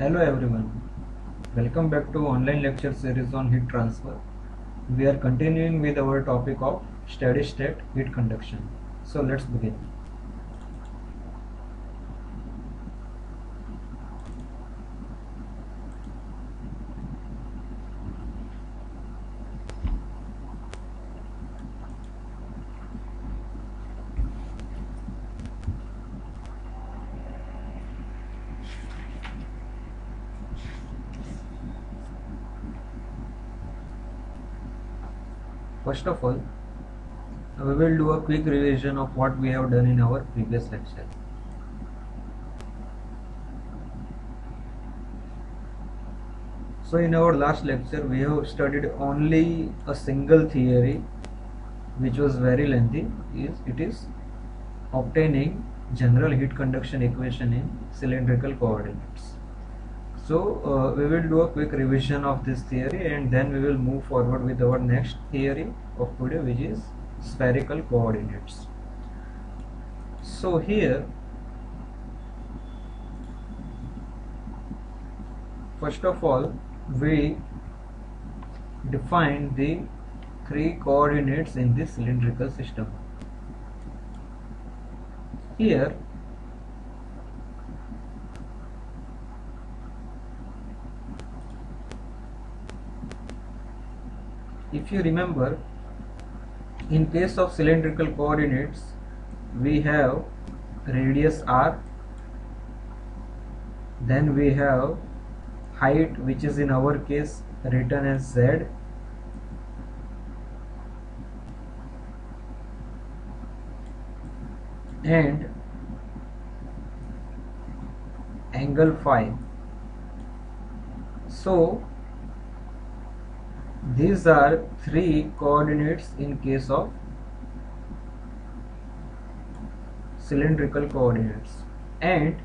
Hello everyone, welcome back to online lecture series on heat transfer. We are continuing with our topic of steady state heat conduction. So let's begin. First of all, we will do a quick revision of what we have done in our previous lecture. So in our last lecture we have studied only a single theory which was very lengthy. It is obtaining general heat conduction equation in cylindrical coordinates. So we will do a quick revision of this theory and then we will move forward with our next theory of today, which is spherical coordinates. So here, first of all, we define the three coordinates in the cylindrical system. Here if you remember, in case of cylindrical coordinates we have radius r, then we have height, which is in our case written as z, and angle phi. So these are three coordinates in case of cylindrical coordinates, and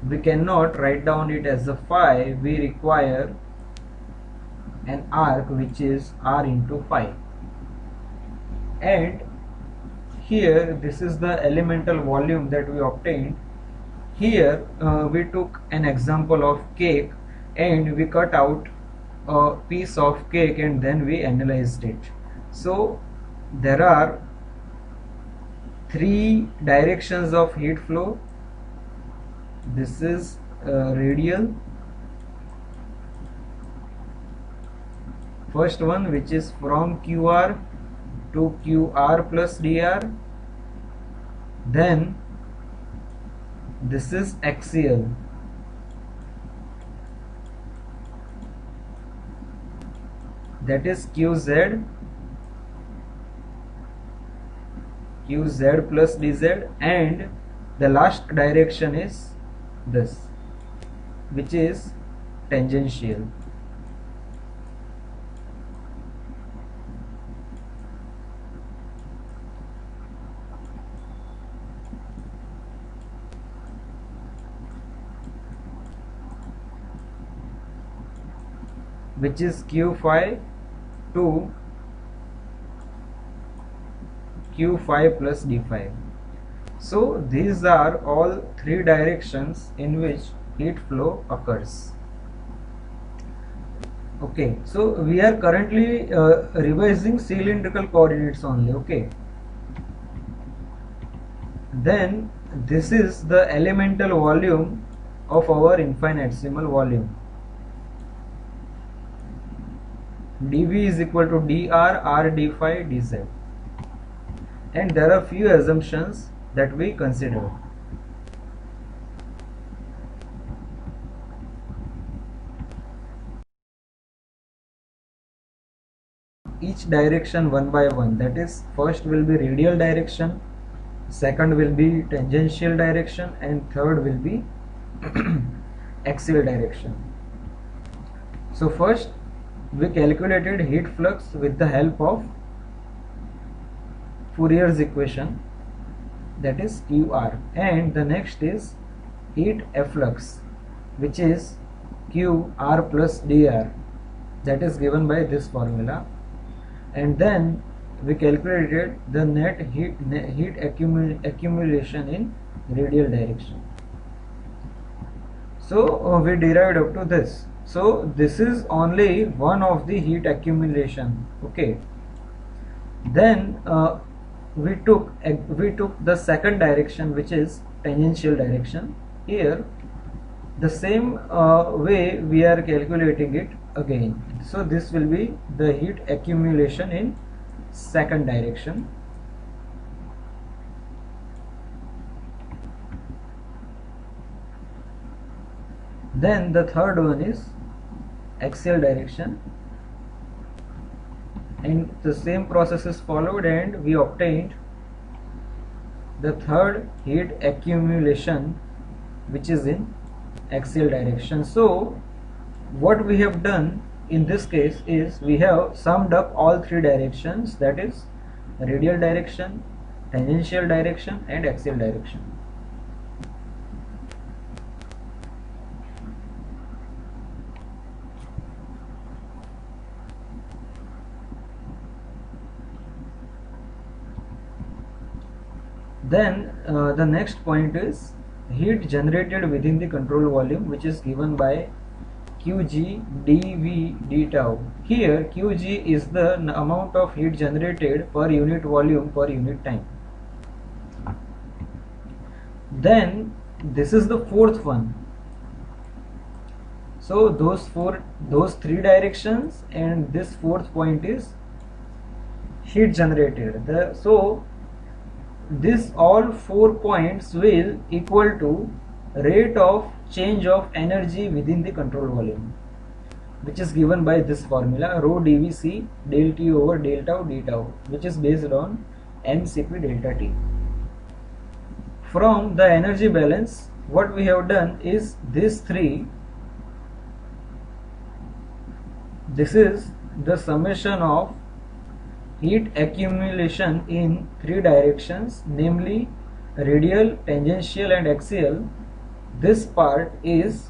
we cannot write down it as a phi. We require an arc which is r into phi, and here this is the elemental volume that we obtained. Here we took an example of cake and we cut out a piece of cake and then we analyzed it. So there are three directions of heat flow. This is radial, first one, which is from QR to QR plus dr. Then this is axial, that is QZ plus dz, and the last direction is this, which is tangential. Which is q phi to q phi plus d phi. So these are all three directions in which heat flow occurs. Okay, so we are currently revising cylindrical coordinates only. Okay, then this is the elemental volume of our infinitesimal volume. dV is equal to dr, r d phi dz, and there are few assumptions that we consider. Each direction one by one, that is, first will be radial direction, second will be tangential direction, and third will be axial direction. So first we calculated heat flux with the help of Fourier's equation, that is QR, and the next is heat efflux, which is QR plus dr, that is given by this formula, and then we calculated the net heat accumulation in radial direction. So we derived up to this. So this is only one of the heat accumulation. Okay. Then we took the second direction, which is tangential direction. Here the same way we are calculating it again. So this will be the heat accumulation in second direction. Then the third one is axial direction, and the same process is followed, and we obtained the third heat accumulation, which is in axial direction. So what we have done in this case is we have summed up all three directions, that is radial direction, tangential direction, and axial direction. Then the next point is heat generated within the control volume, which is given by Qg dV d tau. Here Qg is the amount of heat generated per unit volume per unit time. Then this is the fourth one. So those three directions, and this fourth point is heat generated. So this all 4 points will equal to rate of change of energy within the control volume, which is given by this formula rho dVc del T over del tau d tau, which is based on mCp delta T. From the energy balance, what we have done is these three. This is the summation of heat accumulation in three directions, namely radial, tangential, and axial. This part is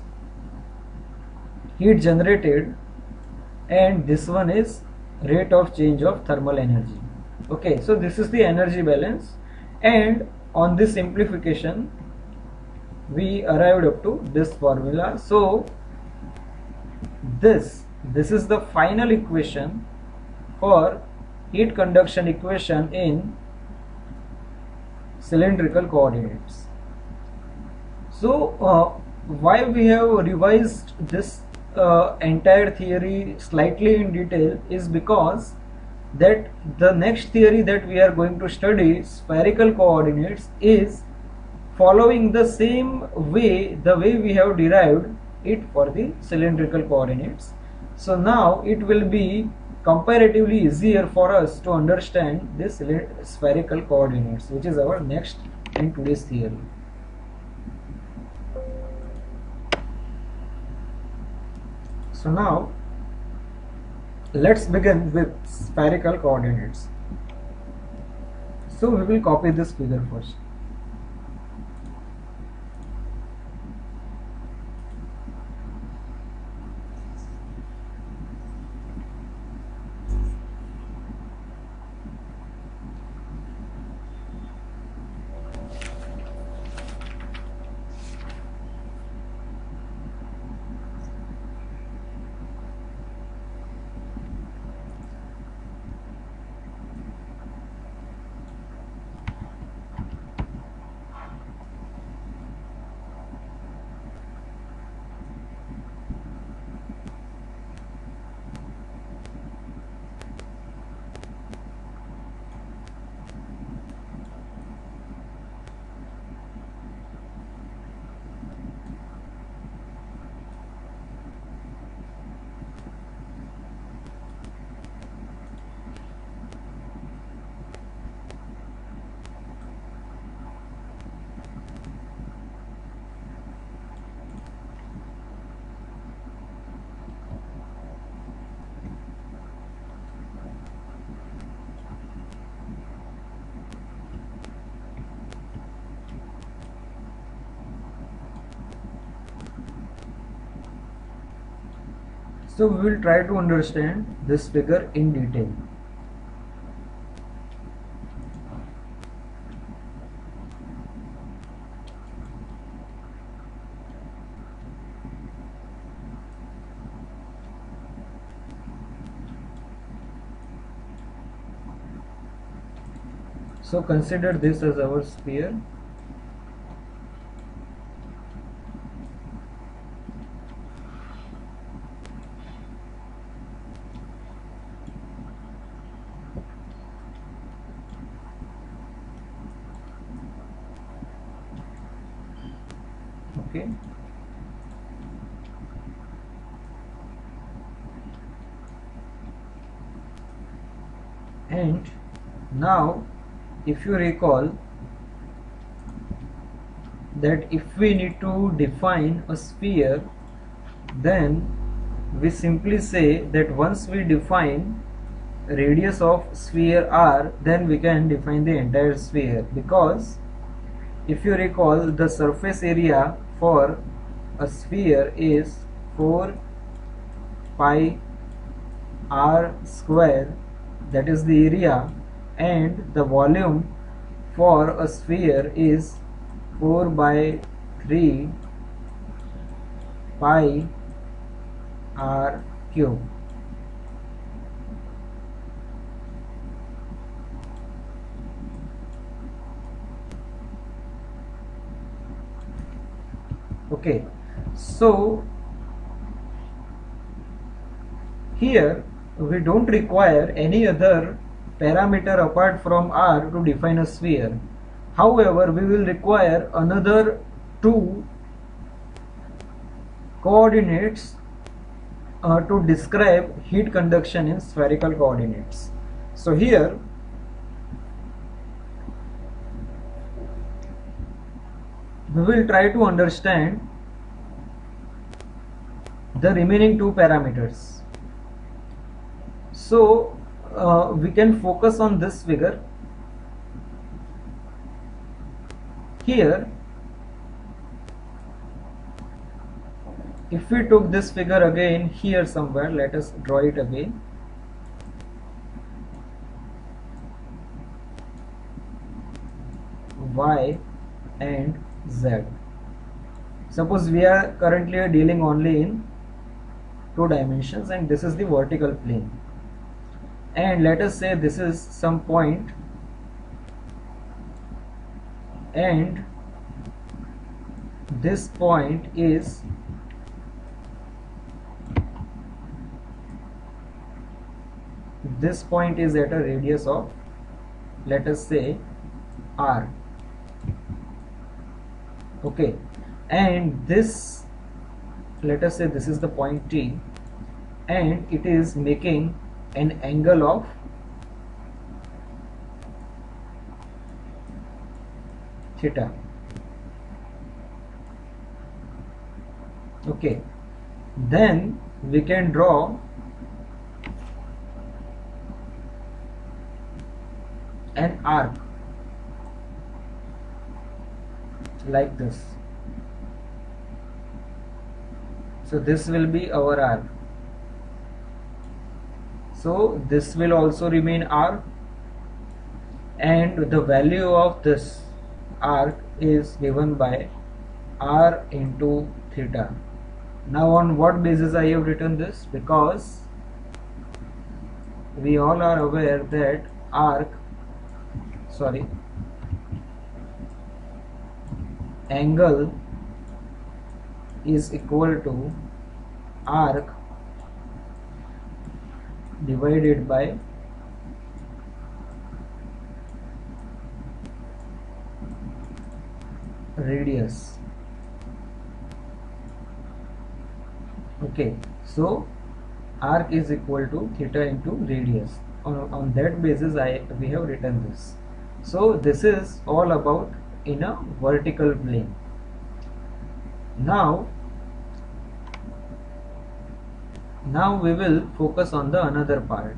heat generated, and this one is rate of change of thermal energy. Okay, so this is the energy balance, and on this simplification we arrived up to this formula. So this is the final equation for heat conduction equation in cylindrical coordinates. So why we have revised this entire theory slightly in detail is because that the next theory that we are going to study, spherical coordinates, is following the same way, the way we have derived it for the cylindrical coordinates. So now it will be comparatively easier for us to understand this spherical coordinates, which is our next in today's theory. So now let's begin with spherical coordinates. So we will copy this figure first. So we will try to understand this figure in detail. So consider this as our sphere. Okay. And now if you recall that if we need to define a sphere, then we simply say that once we define radius of sphere r, then we can define the entire sphere, because if you recall, the surface area for a sphere is 4 pi r square, that is the area, and the volume for a sphere is 4 by 3 pi r cube. Okay, so here we don't require any other parameter apart from r to define a sphere. However, we will require another two coordinates to describe heat conduction in spherical coordinates. So here we will try to understand the remaining two parameters. So we can focus on this figure. Here, if we took this figure again here somewhere, let us draw it again. Y and Z. Suppose we are currently dealing only in 2 dimensions, and this is the vertical plane, and let us say this is some point, and this point is at a radius of, let us say, r. Okay, and this, let us say this is the point T, and it is making an angle of theta. Okay, then we can draw an arc like this. So this will be our arc. So this will also remain r, and the value of this arc is given by r into theta. Now on what basis I have written this? Because we all are aware that angle is equal to arc divided by radius. Okay, so arc is equal to theta into radius. On that basis we have written this. So this is all about in a vertical plane. Now we will focus on the another part.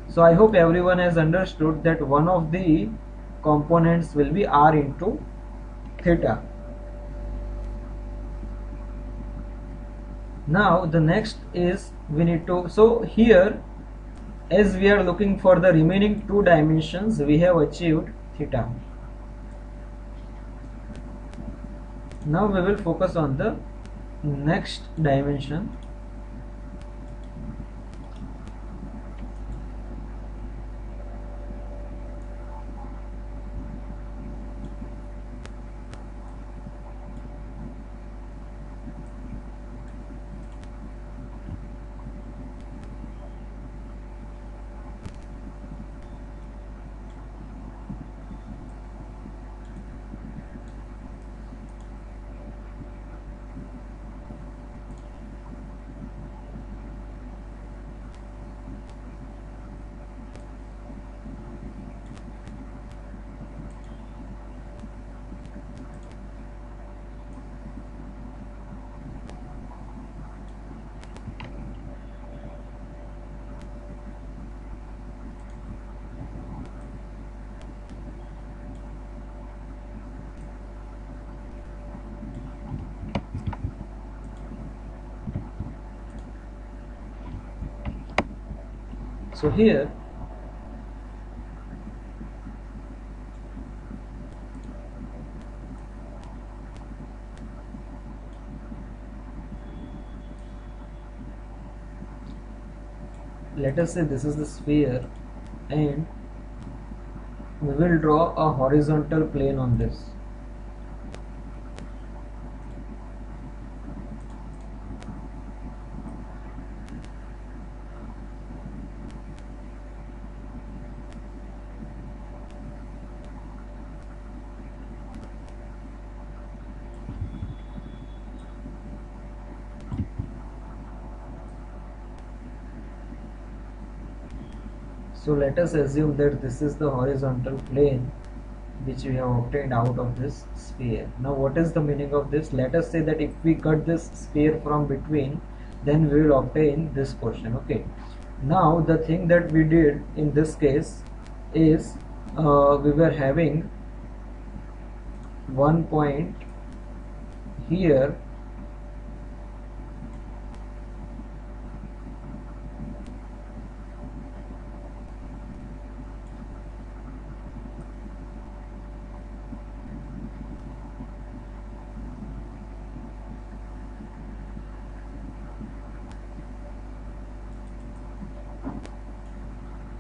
So I hope everyone has understood that one of the components will be r into theta. Now the next is we need to, so here as we are looking for the remaining 2 dimensions, we have achieved theta. Now we will focus on the next dimension. So here let us say this is the sphere, and we will draw a horizontal plane on this. So let us assume that this is the horizontal plane which we have obtained out of this sphere. Now what is the meaning of this? Let us say that if we cut this sphere from between, then we will obtain this portion. Okay, now the thing that we did in this case is we were having one point here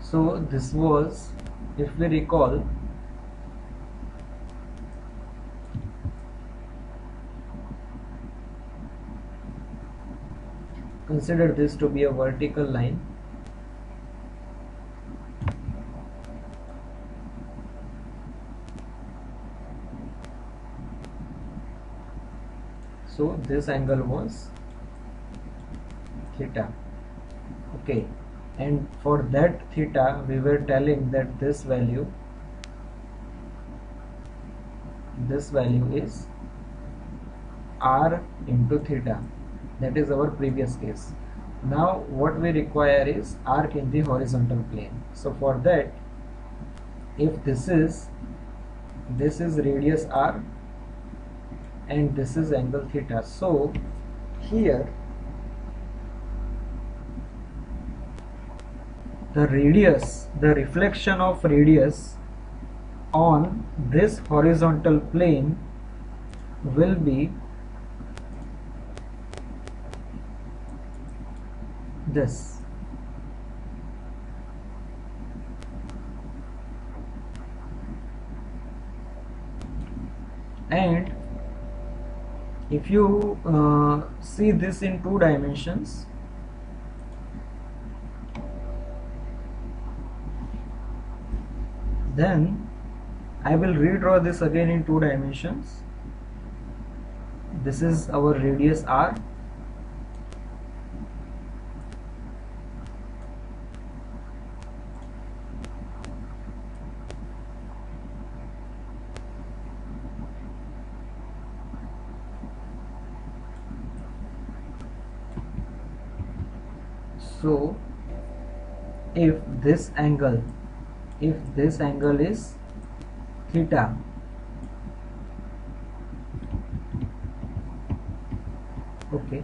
so this was, if we recall, consider this to be a vertical line. So this angle was theta. Okay, and for that theta we were telling that this value is r into theta. That is our previous case. Now what we require is arc in the horizontal plane. So for that, if this is radius r and this is angle theta, so here the radius, the reflection of radius on this horizontal plane will be this. And if you see this in 2 dimensions, then I will redraw this again in 2 dimensions. This is our radius r, so if this angle is theta, okay,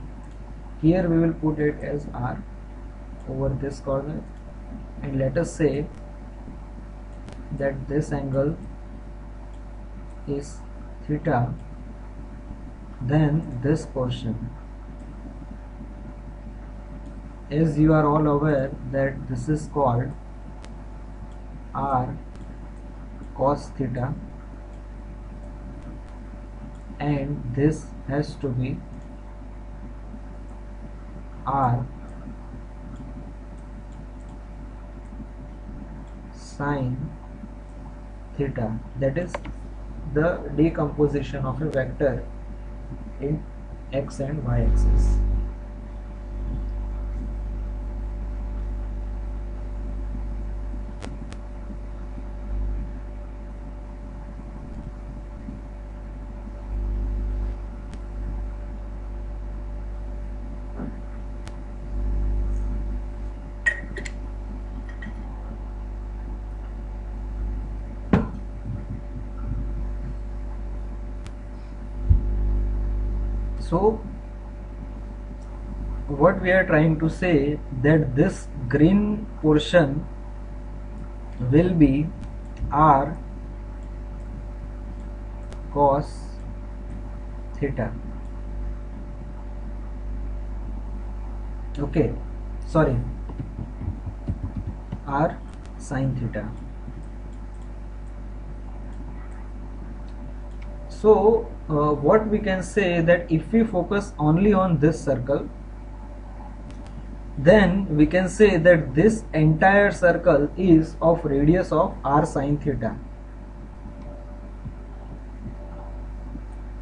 here we will put it as r over this corner, and let us say that this angle is theta, then this portion, as you are all aware that this is called r cos theta, and this has to be r sin theta. That is the decomposition of a vector in x and y axis. So what we are trying to say, that this green portion will be r cos theta. Okay, sorry, r sin theta. So what we can say, that if we focus only on this circle, then we can say that this entire circle is of radius of r sin theta.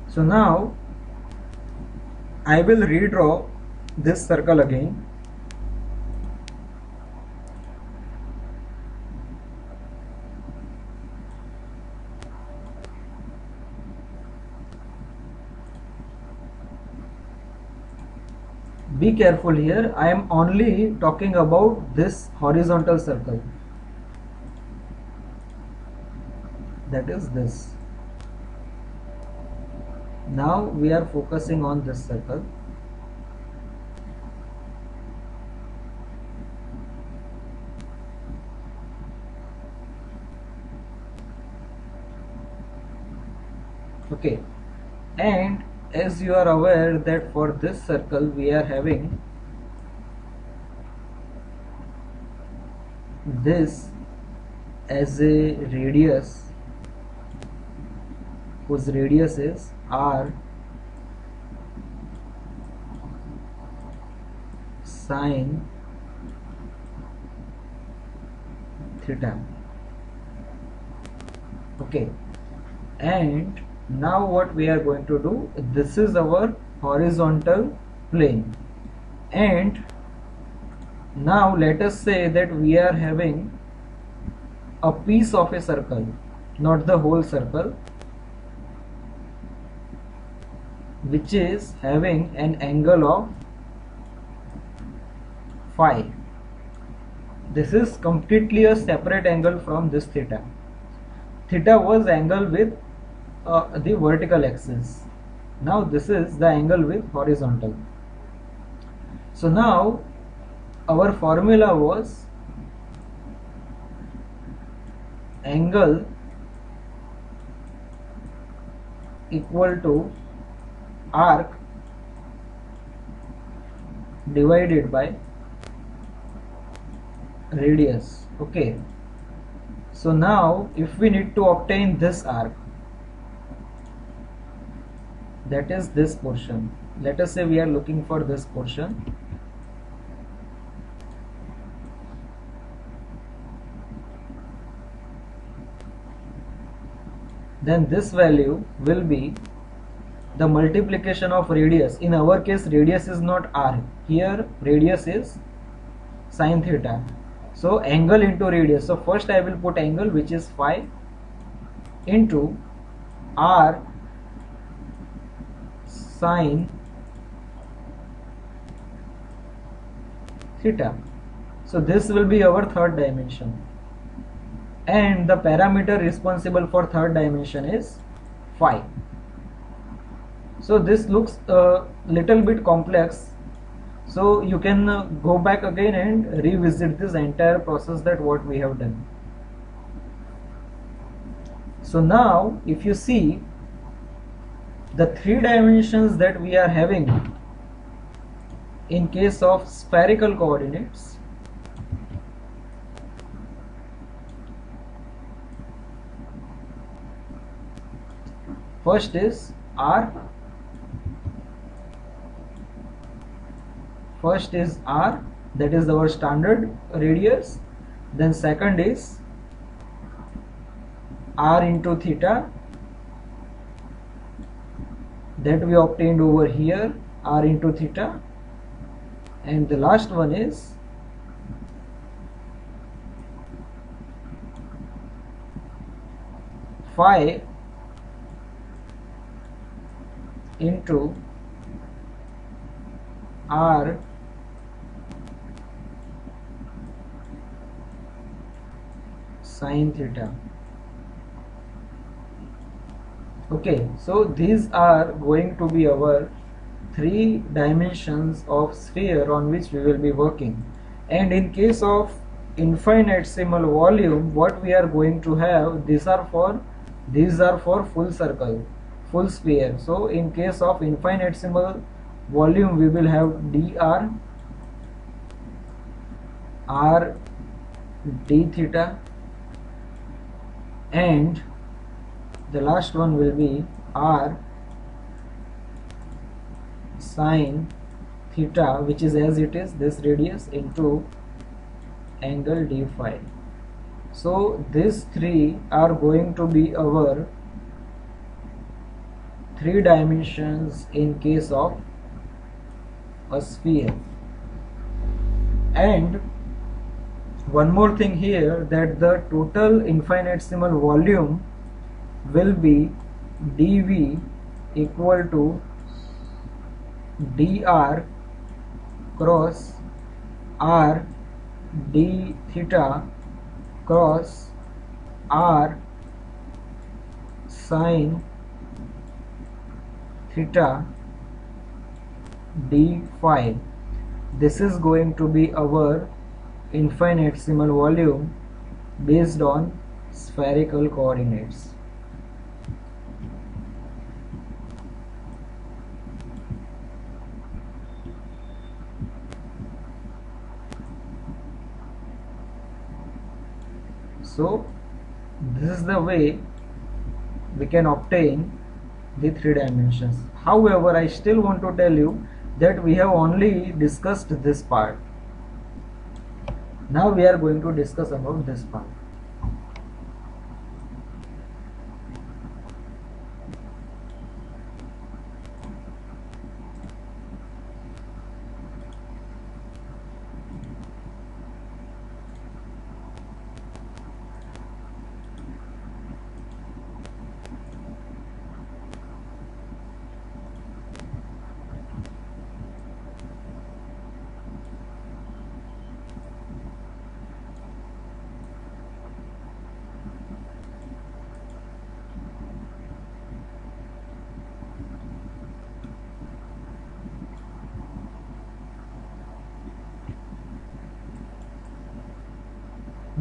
So now I will redraw this circle again. Be careful here, I am only talking about this horizontal circle, that is this. Now we are focusing on this circle. Okay, and as you are aware that for this circle we are having this as a radius, whose radius is r sin theta. Okay, and now what we are going to do, this is our horizontal plane, and now let us say that we are having a piece of a circle, not the whole circle, which is having an angle of phi. This is completely a separate angle from this theta. Theta was angle with the vertical axis. Now this is the angle with horizontal. So now our formula was angle equal to arc divided by radius. Okay, so now if we need to obtain this arc, that is this portion, let us say we are looking for this portion, then this value will be the multiplication of radius. In our case radius is not r, here radius is sin theta, so angle into radius. So first I will put angle, which is phi, into r sin theta. So this will be our third dimension, and the parameter responsible for third dimension is phi. So this looks a little bit complex, so you can go back again and revisit this entire process, that what we have done. So now if you see the three dimensions that we are having in case of spherical coordinates, first is r, that is our standard radius, then second is r into theta, that we obtained over here, r into theta, and the last one is phi into r sin theta. Okay, so these are going to be our three dimensions of sphere on which we will be working. And in case of infinitesimal volume, what we are going to have, these are for full circle, full sphere. So in case of infinitesimal volume, we will have dr, r d theta, and the last one will be r sine theta, which is as it is this radius into angle d phi. So these three are going to be our three dimensions in case of a sphere. And one more thing here, that the total infinitesimal volume will be dV equal to dr cross r d theta cross r sine theta d phi. This is going to be our infinitesimal volume based on spherical coordinates. So this is the way we can obtain the three dimensions. However, I still want to tell you that we have only discussed this part. Now we are going to discuss about this part.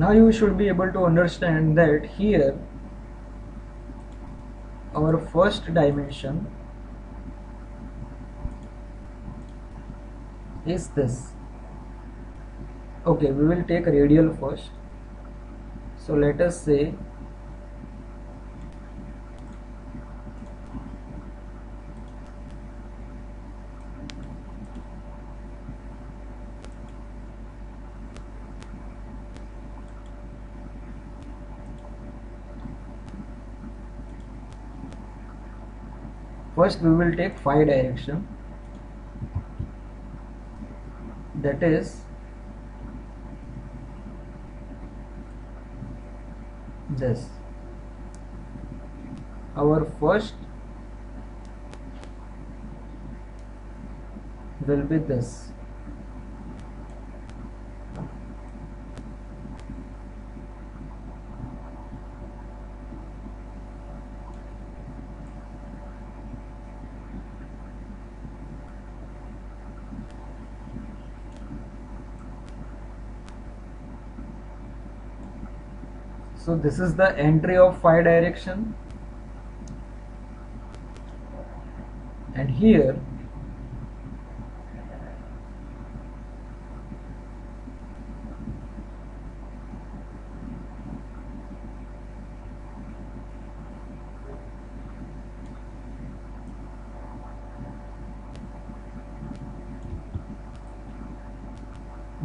Now you should be able to understand that here our first dimension is this. Okay, we will take radial first. So let us say first we will take phi direction, that is this. Our first will be this. So this is the entry of phi direction, and here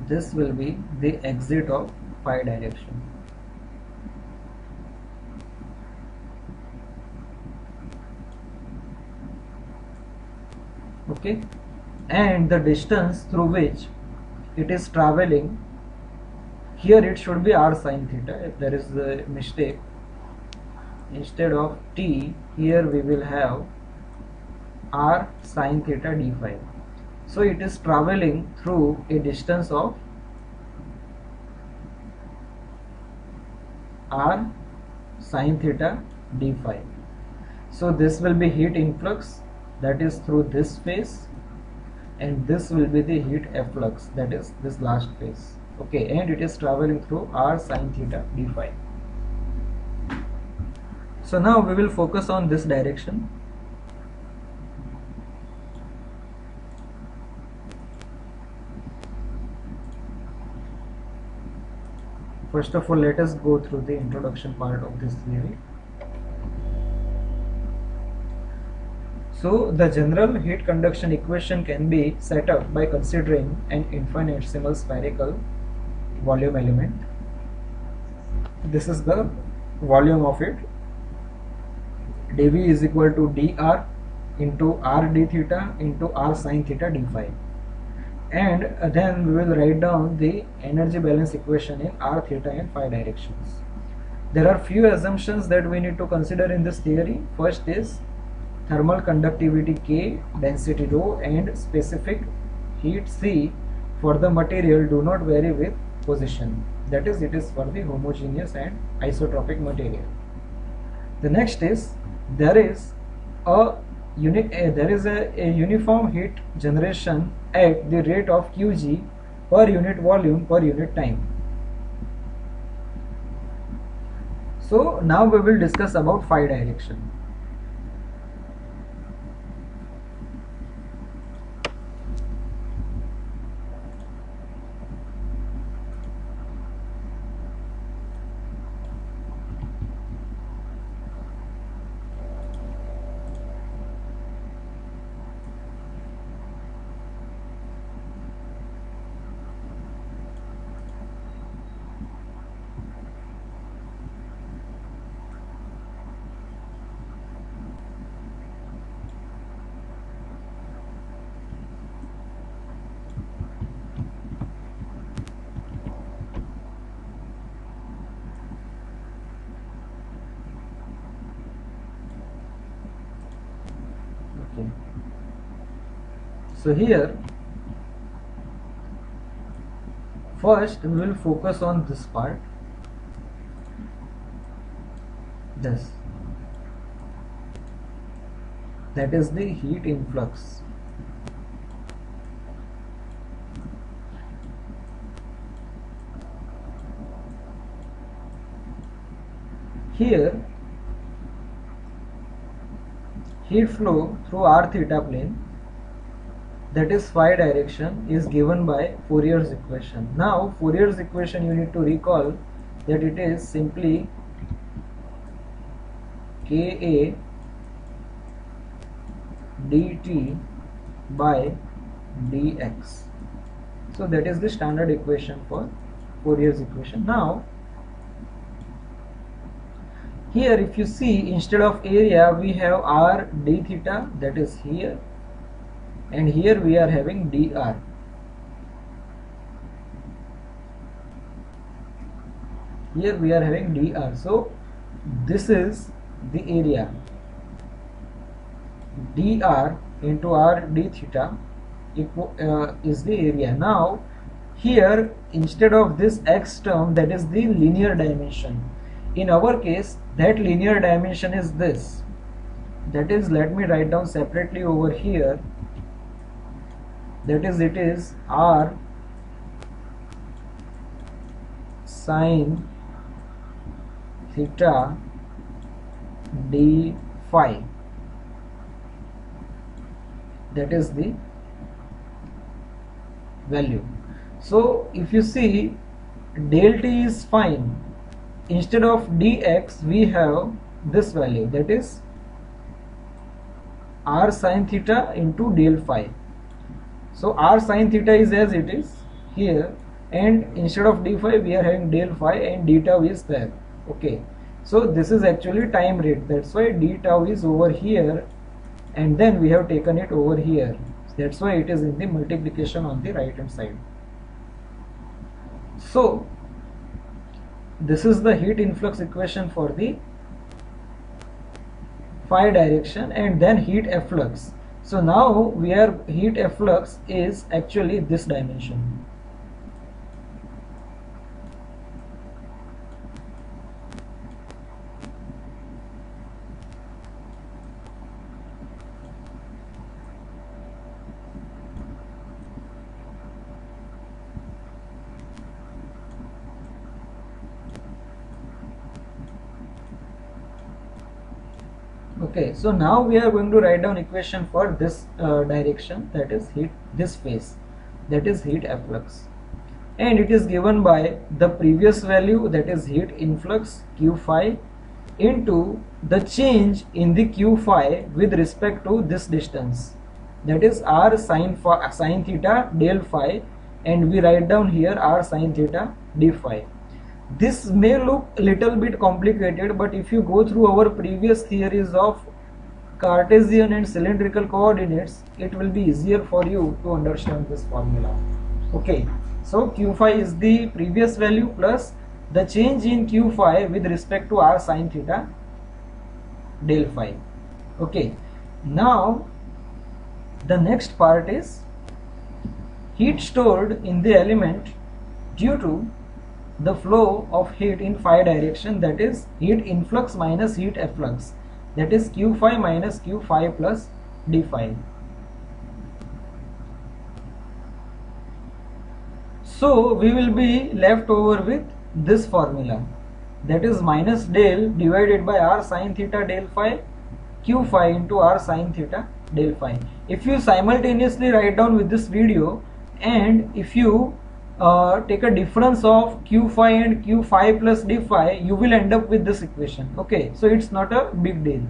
this will be the exit of phi direction. Okay, and the distance through which it is traveling, here it should be r sine theta. If there is a mistake, instead of t, here we will have r sine theta d phi. So it is traveling through a distance of r sine theta d phi. So this will be heat influx, that is through this phase, and this will be the heat efflux, that is this last phase. Okay, and it is traveling through r sine theta d phi. So now we will focus on this direction. First of all, let us go through the introduction part of this theory. So the general heat conduction equation can be set up by considering an infinitesimal spherical volume element. This is the volume of it. dV is equal to dr into r d theta into r sine theta d phi. And then we will write down the energy balance equation in r, theta and phi directions. There are few assumptions that we need to consider in this theory. First is thermal conductivity K, density rho and specific heat C for the material do not vary with position. That is, it is for the homogeneous and isotropic material. The next is there is a uniform heat generation at the rate of Qg per unit volume per unit time. So now we will discuss about phi direction. Okay. So here first we will focus on this part, this, that is the heat influx. Here heat flow through r theta plane, that is phi direction, is given by Fourier's equation. Now Fourier's equation, you need to recall that it is simply Ka dt by dx. So that is the standard equation for Fourier's equation. Now here if you see, instead of area we have r d theta, that is here, and here we are having dr. Here we are having dr. So this is the area, dr into r d theta is the area. Now here instead of this x term, that is the linear dimension. In our case that linear dimension is this, that is, let me write down separately over here, that is, it is r sine theta d phi, that is the value. So if you see, del t is fine. Instead of dx we have this value, that is r sine theta into del phi. So r sine theta is as it is here, and instead of d phi we are having del phi, and d tau is there. Okay, so this is actually time rate, that's why d tau is over here, and then we have taken it over here. That's why it is in the multiplication on the right hand side. So this is the heat influx equation for the phi direction, and then heat efflux. So now we are, heat efflux is actually this dimension. Okay, so now we are going to write down equation for this direction, that is heat, this phase, that is heat efflux, and it is given by the previous value, that is heat influx q phi, into the change in the q phi with respect to this distance, that is r sin theta del phi, and we write down here r sin theta d phi. This may look a little bit complicated, but if you go through our previous theories of Cartesian and cylindrical coordinates, it will be easier for you to understand this formula. Okay, so q phi is the previous value plus the change in q phi with respect to r sin theta del phi. Okay, now the next part is heat stored in the element due to the flow of heat in phi direction, that is heat influx minus heat efflux, that is q phi minus q phi plus d phi. So we will be left over with this formula, that is minus del divided by r sin theta del phi q phi into r sin theta del phi. If you simultaneously write down with this video, and if you take a difference of q phi and q phi plus d phi, you will end up with this equation. Okay, so it's not a big deal.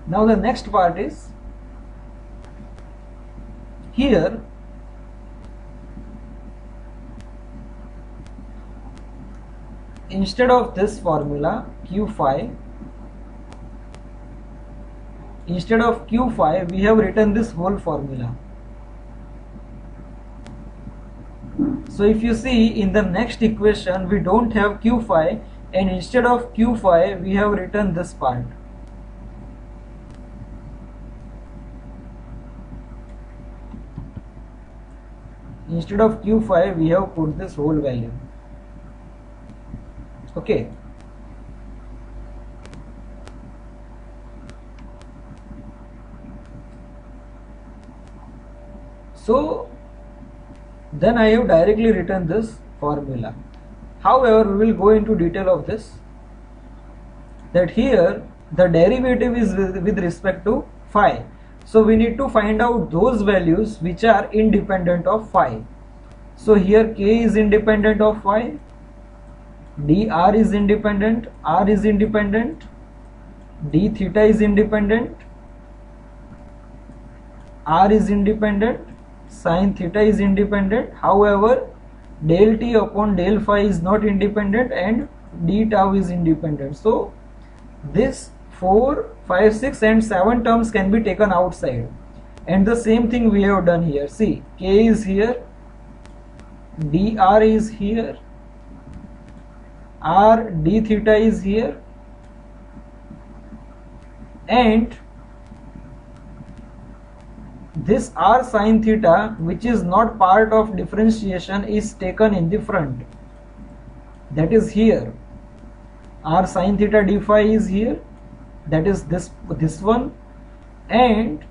Now the next part is here instead of this formula q phi, instead of q phi we have written this whole formula. So if you see in the next equation we don't have q phi, and instead of q phi we have written this part. Instead of q phi we have put this whole value. Okay. So then I have directly written this formula. However, we will go into detail of this, that here the derivative is with respect to phi. So we need to find out those values which are independent of phi. So here k is independent of phi, dr is independent, r is independent, d theta is independent, r is independent, sin theta is independent. However, del t upon del phi is not independent, and d tau is independent. So this 4, 5, 6 and 7 terms can be taken outside, and the same thing we have done here. See, k is here, dr is here, r d theta is here, and this r sin theta, which is not part of differentiation, is taken in the front, that is here. R sin theta d phi is here, that is this one, and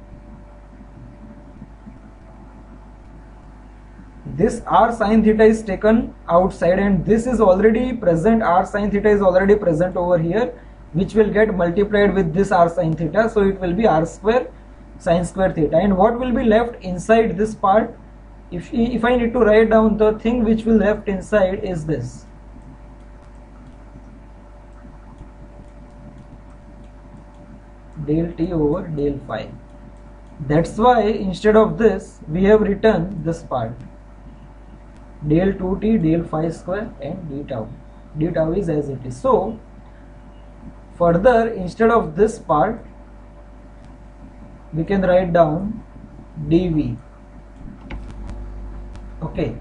this r sin theta is taken outside, and this is already present. R sin theta is already present over here, which will get multiplied with this r sin theta, so it will be r square sin square theta. And what will be left inside this part, if I need to write down, the thing which will left inside is this. Del t over del phi. That's why instead of this we have written this part, del 2t del phi square and d tau. D tau is as it is. So further, instead of this part we can write down dv. Okay,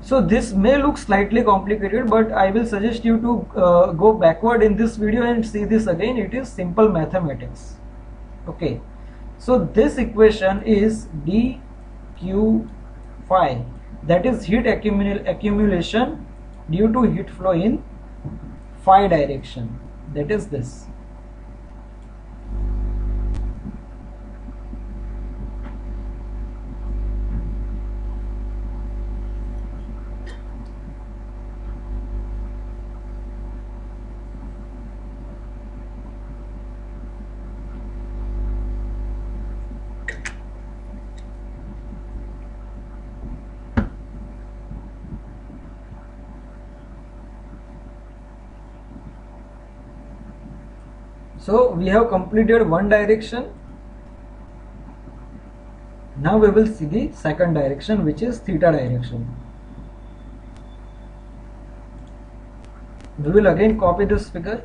so this may look slightly complicated, but I will suggest you to go backward in this video and see this again. It is simple mathematics. Okay, so this equation is dq phi, that is heat accumulation due to heat flow in phi direction, that is this. So we have completed one direction. Now we will see the second direction, which is theta direction. We will again copy this figure.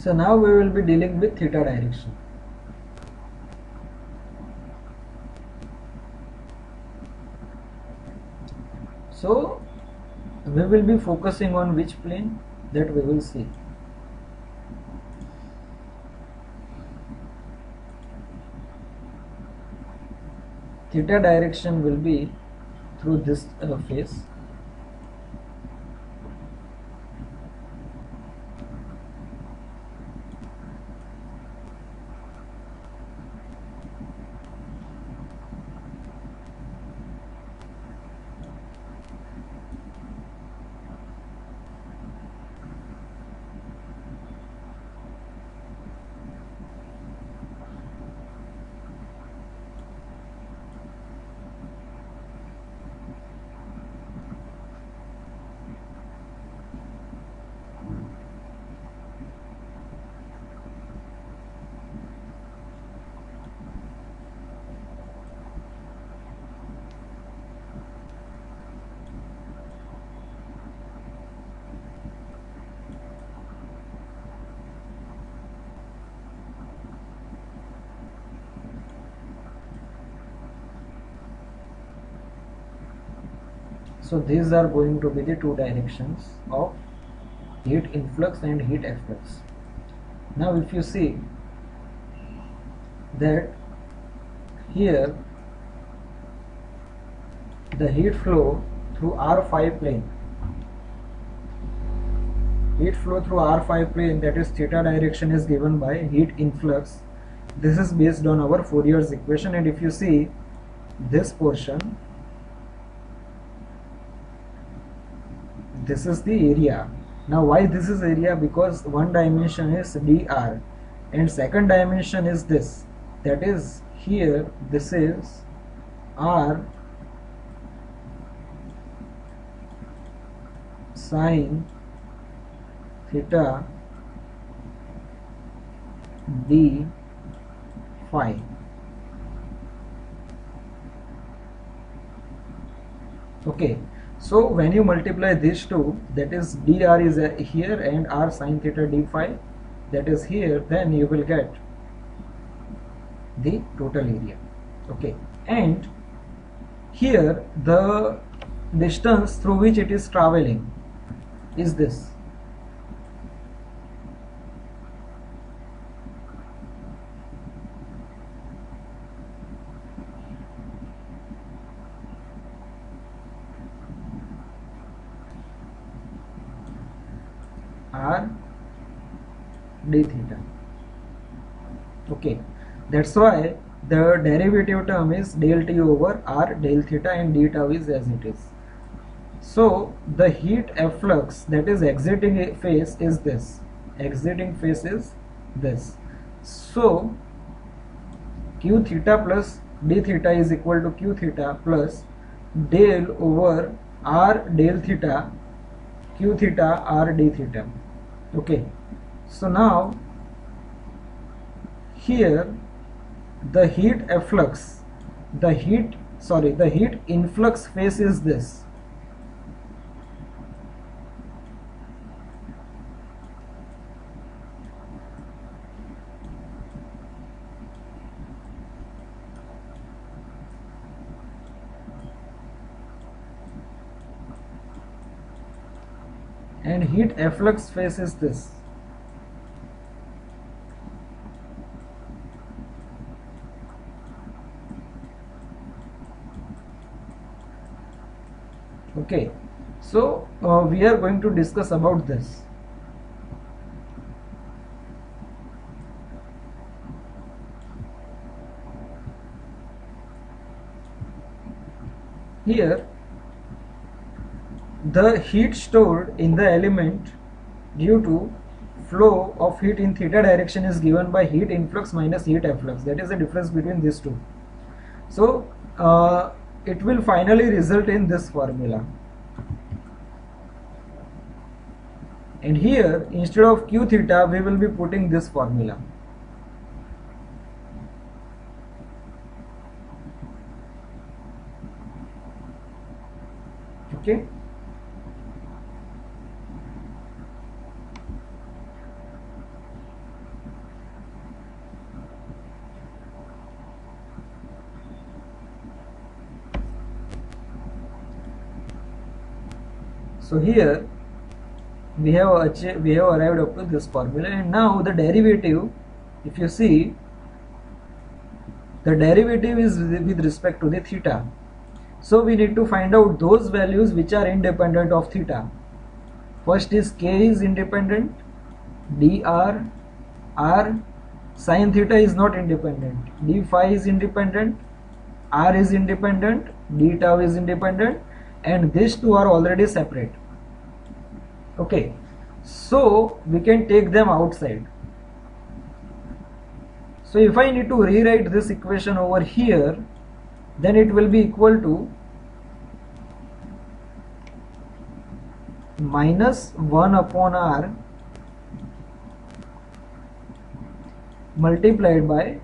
So now we will be dealing with theta direction. So we will be focusing on which plane, that we will see. Theta direction will be through this face. So these are going to be the two directions of heat influx and heat efflux. Now if you see that here the heat flow through R5 plane, that is theta direction, is given by heat influx. This is based on our Fourier's equation, and if you see this portion, this is the area. Now why this is area? Because one dimension is dr and second dimension is this, that is here this is r sine theta d phi. Okay, so when you multiply these two, that is dr is here and r sine theta d phi, that is here, then you will get the total area. Okay, and here the distance through which it is traveling is this. R d theta. Okay, that's why the derivative term is del t over r del theta and d tau is as it is. So the heat efflux, that is exiting phase, is this. Exiting phase is this. So q theta plus d theta is equal to q theta plus del over r del theta q theta r d theta. Okay, so now here the heat efflux, the heat influx phase is this. And heat efflux phase is this. Okay, so we are going to discuss about this. Here the heat stored in the element due to flow of heat in theta direction is given by heat influx minus heat efflux. That is the difference between these two. So it will finally result in this formula. And here instead of q theta we will be putting this formula. Okay. So here we have arrived up to this formula, and now the derivative, if you see, the derivative is with respect to the theta. So we need to find out those values which are independent of theta. First is k is independent, dr, r, sin theta is not independent, d phi is independent, r is independent, d tau is independent, and these two are already separate. Okay, so we can take them outside. So if I need to rewrite this equation over here, then it will be equal to minus 1 upon r multiplied by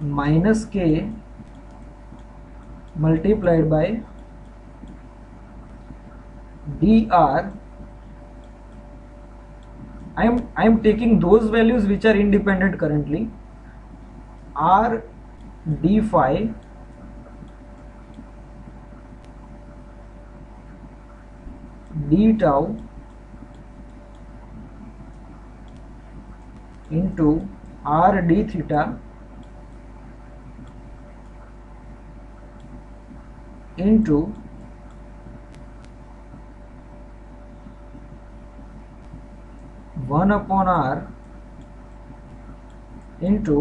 minus k multiplied by dr. I am taking those values which are independent currently, r d phi d tau into r d theta into one upon r into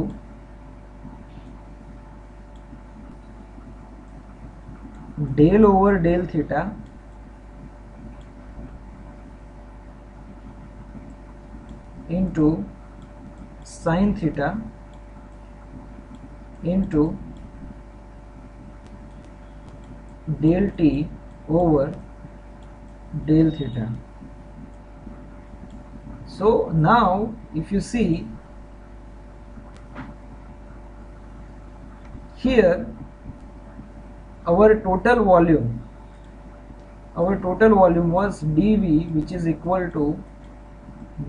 del over del theta into sin theta into del t over del theta. So now if you see here, our total volume was dV, which is equal to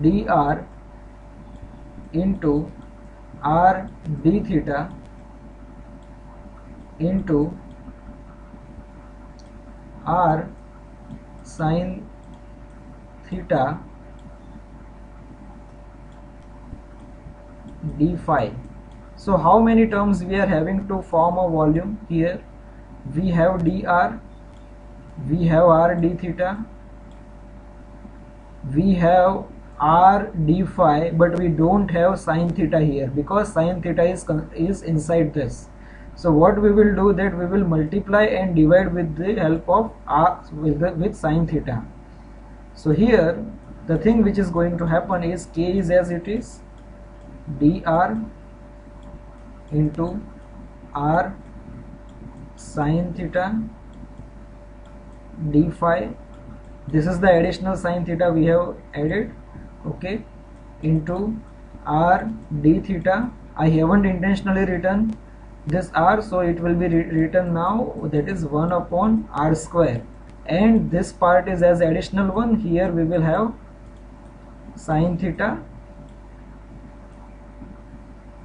dr into r d theta into r sin theta d phi. So how many terms we are having to form a volume here? We have dr, we have r d theta, we have r d phi, but we don't have sin theta here because sin theta is inside this. So what we will do, that we will multiply and divide with the help of r with sin theta. So here the thing which is going to happen is k is as it is, dr into r sin theta d phi, this is the additional sin theta we have added, okay, into r d theta. I haven't intentionally written this r, so it will be written now, that is 1 upon r square, and this part is as additional one. Here we will have sin theta.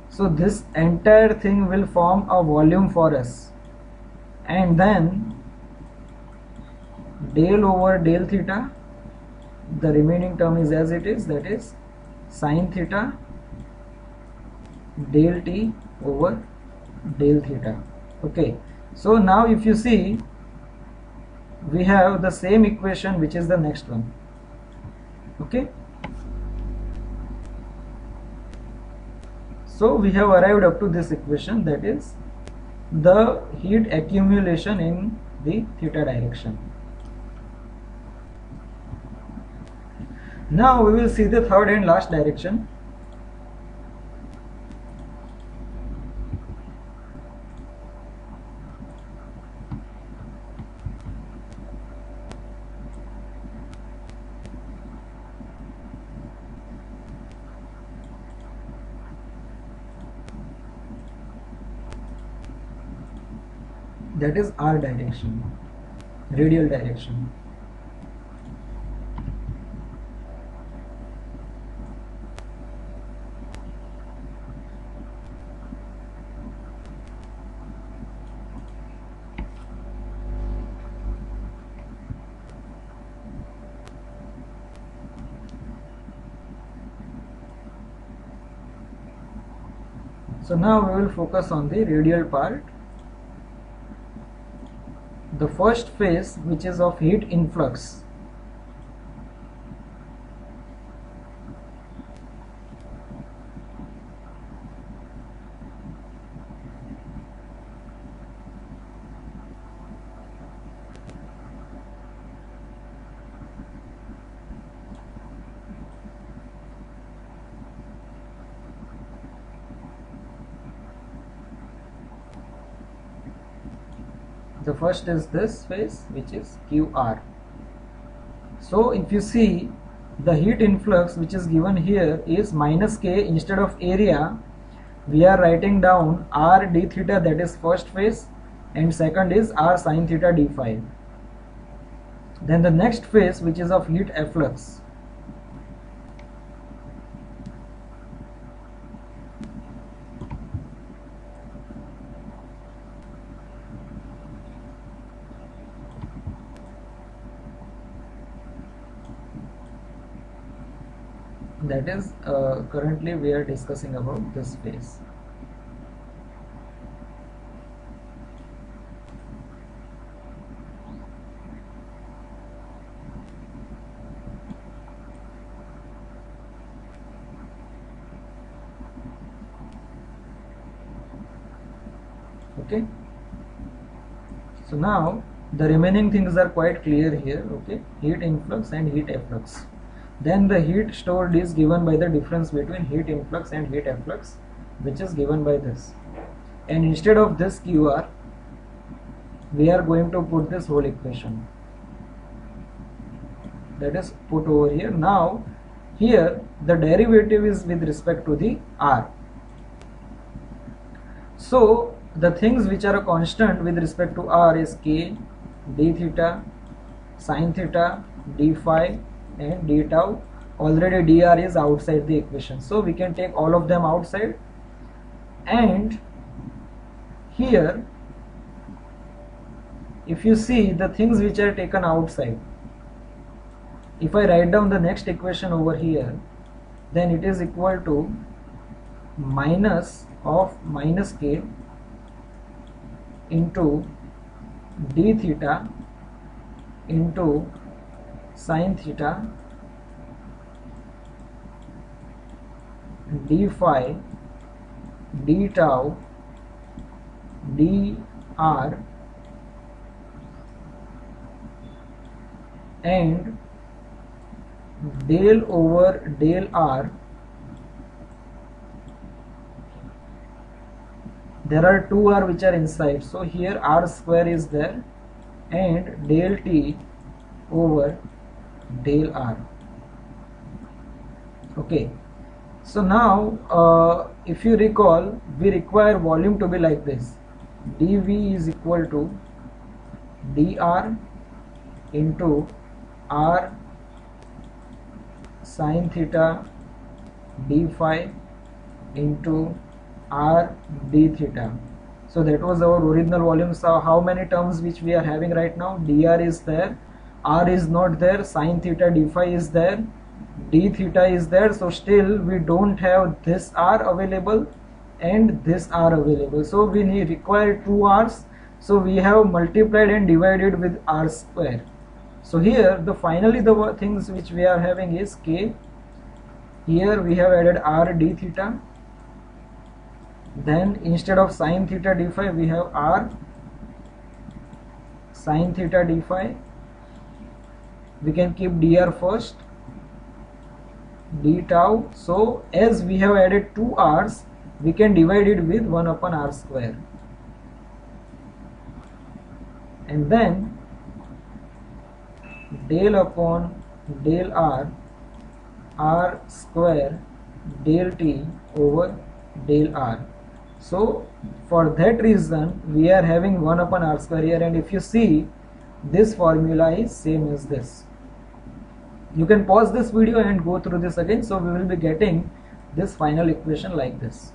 So this entire thing will form a volume for us, and then del over del theta, the remaining term is as it is, that is sin theta del t over del theta. Okay, so now if you see, we have the same equation which is the next one. Okay, so we have arrived up to this equation, that is the heat accumulation in the theta direction. Now we will see the third and last direction. That is R direction, radial direction. So now we will focus on the radial part. The first phase, which is of heat influx, the first is this phase, which is QR. So if you see, the heat influx which is given here is minus K. Instead of area, we are writing down R d theta, that is first phase, and second is R sin theta d phi. Then the next phase, which is of heat efflux, that is currently we are discussing about this phase. Okay, so now the remaining things are quite clear here. Okay, heat influx and heat efflux. Then the heat stored is given by the difference between heat influx and heat efflux, which is given by this. And instead of this QR, we are going to put this whole equation, that is put over here. Now here the derivative is with respect to the R. So the things which are a constant with respect to R is K, d theta, sin theta, d phi, and d tau. Already dr is outside the equation, so we can take all of them outside. And here, if you see the things which are taken outside, if I write down the next equation over here, then it is equal to minus of minus K into d theta into sin theta d phi d tau dr and del over del r. There are two r which are inside, so here r square is there, and del t over del r. Okay, so now if you recall, we require volume to be like this: dV is equal to dr into r sin theta d phi into r d theta. So that was our original volume. So how many terms which we are having right now? dr is there, r is not there, sin theta d phi is there, d theta is there. So still we don't have this r available and this r available, so we require two r's. So we have multiplied and divided with r square. So here finally the things which we are having is k. Here we have added r d theta. Then instead of sine theta d phi we have r sine theta d phi. We can keep dr first, d tau. So as we have added two r's, we can divide it with 1 upon r square. And then del upon del r, r square del t over del r. So for that reason we are having 1 upon r square here, and if you see, this formula is same as this. You can pause this video and go through this again. So we will be getting this final equation like this.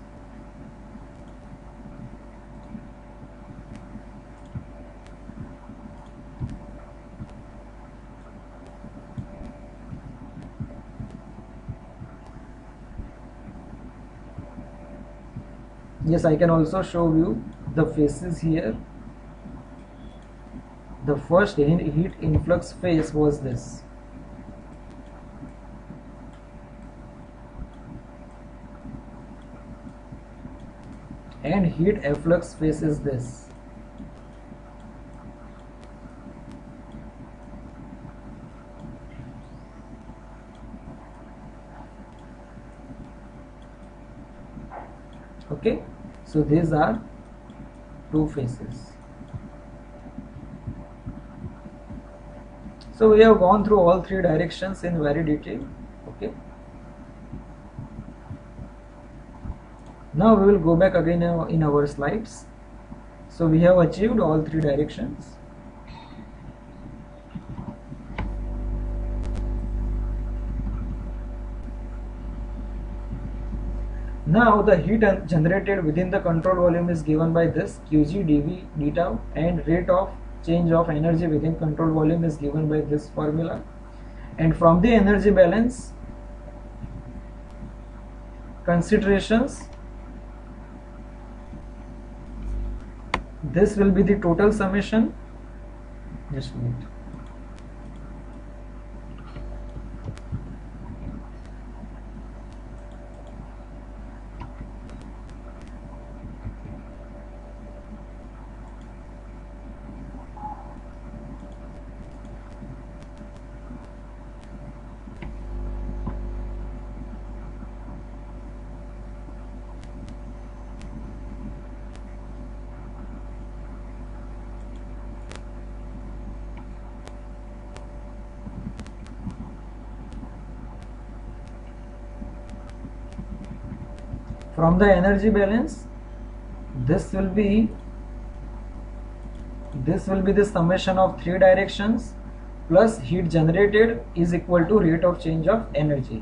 Yes, I can also show you the phases here. The first heat influx phase was this. And heat efflux phase is this. Okay, so these are two phases. So we have gone through all three directions in very detail. Okay, now we will go back again in our slides. So we have achieved all three directions. Now the heat generated within the control volume is given by this Qg dV d tau, and rate of change of energy within control volume is given by this formula. And from the energy balance considerations, this will be the total summation. Just wait. From the energy balance, this will be the summation of three directions plus heat generated is equal to rate of change of energy,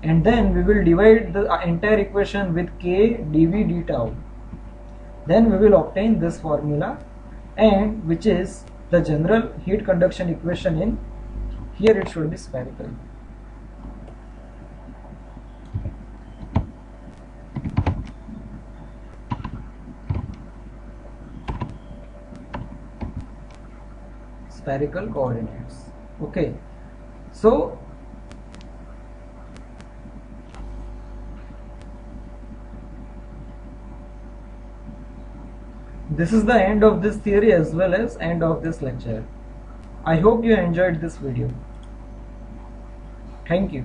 and then we will divide the entire equation with k dV d tau. Then we will obtain this formula, and which is the general heat conduction equation. In here it should be spherical. Spherical coordinates. Okay, so this is the end of this theory as well as end of this lecture. I hope you enjoyed this video. Thank you.